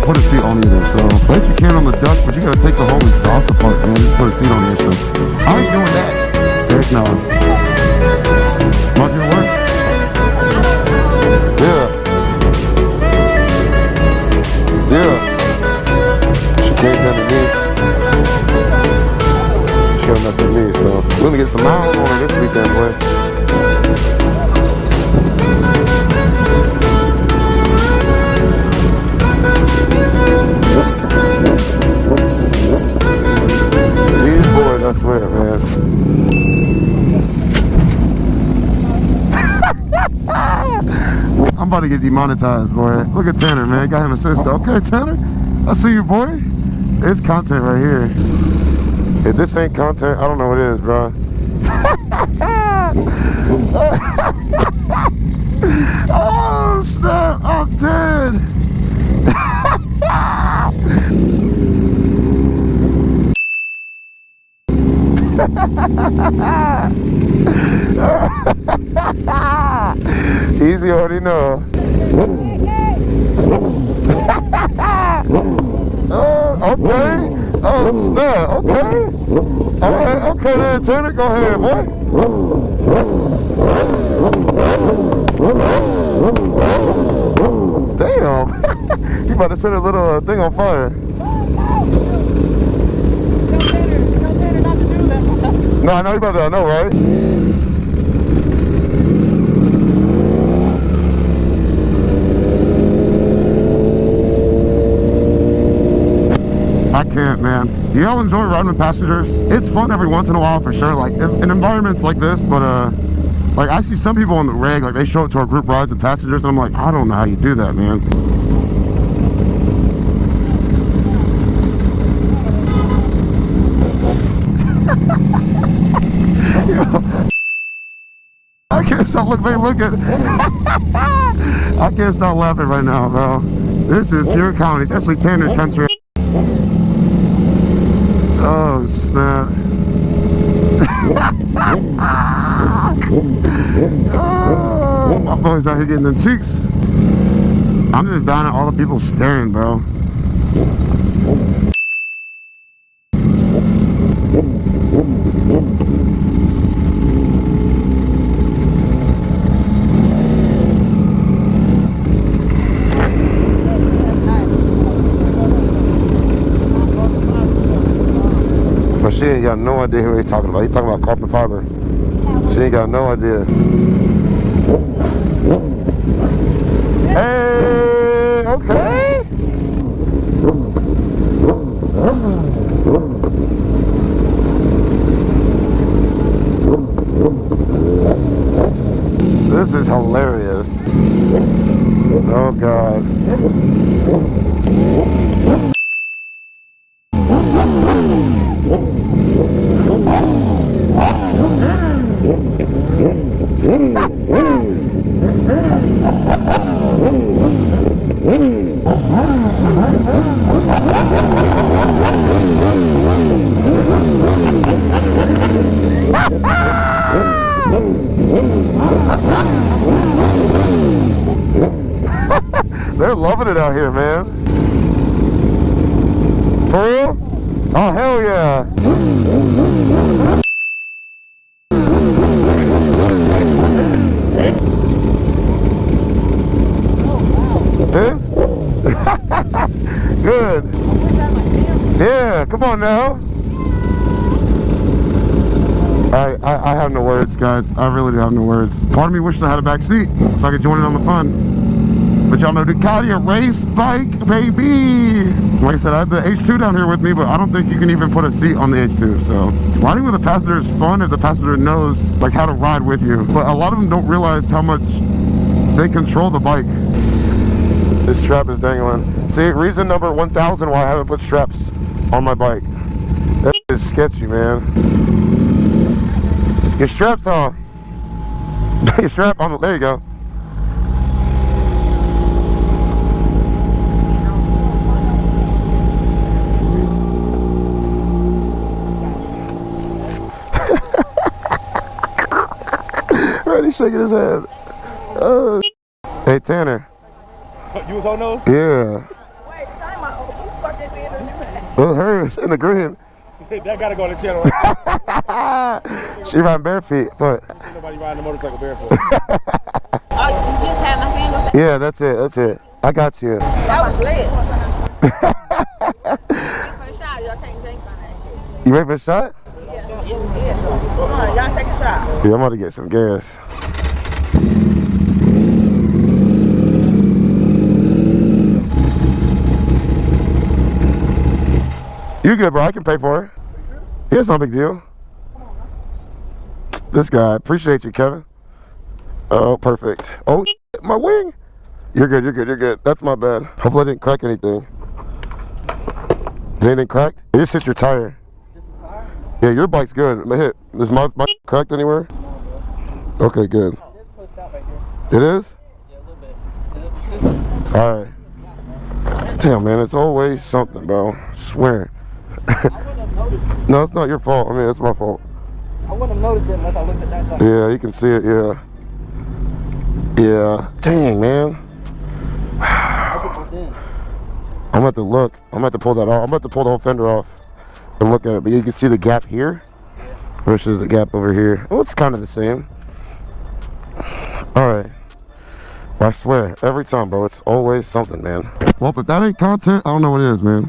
put a seat on either. So at least you can on the Duck, but you gotta take the whole exhaust apart, man. Just put a seat on here. So I ain't doing that. Heck no. Might be work. Yeah. Yeah. She came down to me. She got nothing to me, so we're gonna get some miles on her this weekend, boy. These boys, I swear, man. I'm about to get demonetized, boy. Look at Tanner, man. Got him a sister. Okay, Tanner. I see you, boy. It's content right here. If this ain't content, I don't know what it is, bro. Oh, snap. I'm dead. Easy, already know. Oh, okay. Oh, snap. Okay. All right. Okay, then, Tanner. Go ahead, boy. Damn. You about to set a little thing on fire. No, I know you about to, I know, right? I can't, man. Do y'all enjoy riding with passengers? It's fun every once in a while for sure, like in environments like this, but like I see some people on the reg, like they show up to our group rides with passengers, and I'm like, I don't know how you do that, man. I can't stop looking. I can't stop laughing right now, bro. This is pure comedy, especially Tanner's country. Oh, snap. Oh, my boy's out here getting them cheeks. I'm just dying at all the people staring, bro. But she ain't got no idea who he's talking about. He's talking about carbon fiber. She ain't got no idea. Hey, okay. This is hilarious. Oh, God. They're loving it out here, man. For real? Oh, hell yeah. This? Good. Yeah, come on now. I have no words, guys. I really do have no words. Part of me wishes I had a back seat so I could join in on the fun. But y'all know Ducati, a race bike, baby. Like I said, I have the H2 down here with me, but I don't think you can even put a seat on the H2. So riding with a passenger is fun if the passenger knows like how to ride with you. But a lot of them don't realize how much they control the bike. This strap is dangling. See, reason number 1000 why I haven't put straps on my bike. That is sketchy, man. Your strap's on. Your strap on. There you go. He's shaking his head. Hey, Tanner. You was on those? Yeah. Well, hers in the green. That gotta go on the channel. She riding bare feet, but. Ain't nobody riding a motorcycle barefoot. Oh, you just had my hand on that. Yeah, that's it. That's it. I got you. That was lit. For a shot, y'all can't drink on that shit. You ready for a shot? Yeah. Come on, y'all take a shot. Yeah, I'm about to get some gas. You good, bro? I can pay for it. Yeah, it's no big deal. This guy, appreciate you, Kevin. Oh, perfect. Oh, my wing. You're good, you're good, you're good. That's my bad. Hopefully I didn't crack anything. Is anything cracked? It just hit your tire. Just the tire? Yeah, your bike's good. I'm gonna hit. Is my cracked anywhere? Okay, good. It is pushed out right here. It is? Yeah, a little bit. Alright. Damn, man, it's always something, bro. I swear. I wouldn't have noticed it. No, it's not your fault. I mean, it's my fault. I wouldn't have noticed it unless I looked at that side. Yeah, you can see it, yeah. Yeah. Dang, man. I'm about to look. I'm about to pull that off. I'm about to pull the whole fender off and look at it. But you can see the gap here versus the gap over here. Well, it's kind of the same. Alright. Well, I swear, every time, bro, it's always something, man. Well, if that ain't content, I don't know what it is, man.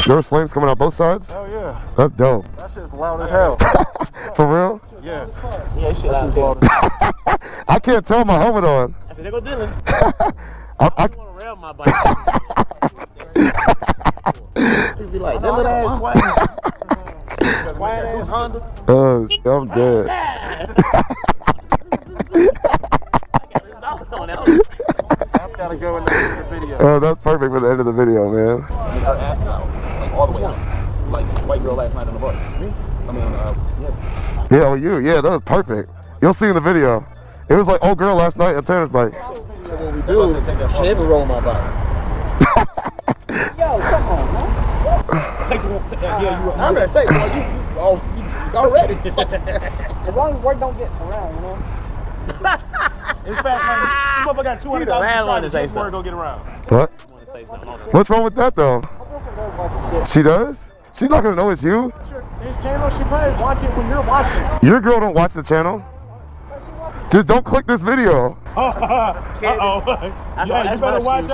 There was flames coming out both sides? Oh, yeah. That's dope. That shit's loud as hell. For real? Yeah. Yeah, shit loud as hell. I can't tell my helmet on. I said, there go Dylan. I want to rail my bike. He'd be like, that little ass quiet ass Honda. I'm dead. That's gotta go in the video. Oh, that's perfect for the end of the video, man. Like all the way out. Like white girl last night on the bus. Me? I mean, yeah. Yeah, oh, you. Yeah, that was perfect. You'll see in the video. It was like old girl last night on Tanner's bike. So what we do, never roll my bike. Yo, come on, man. Take it. Yeah, you. I'm gonna say, boy, you already. As long as work don't get around, you know. It's fast, man. This motherfucker got 200,000 subscribers. Word don't get around. What? Want to say something? What's wrong with that though? She does? She's not gonna know it's you. His channel, she probably watch it when you're watching. Your girl don't watch the channel. Just don't click this video. Uh-oh. You better watch out.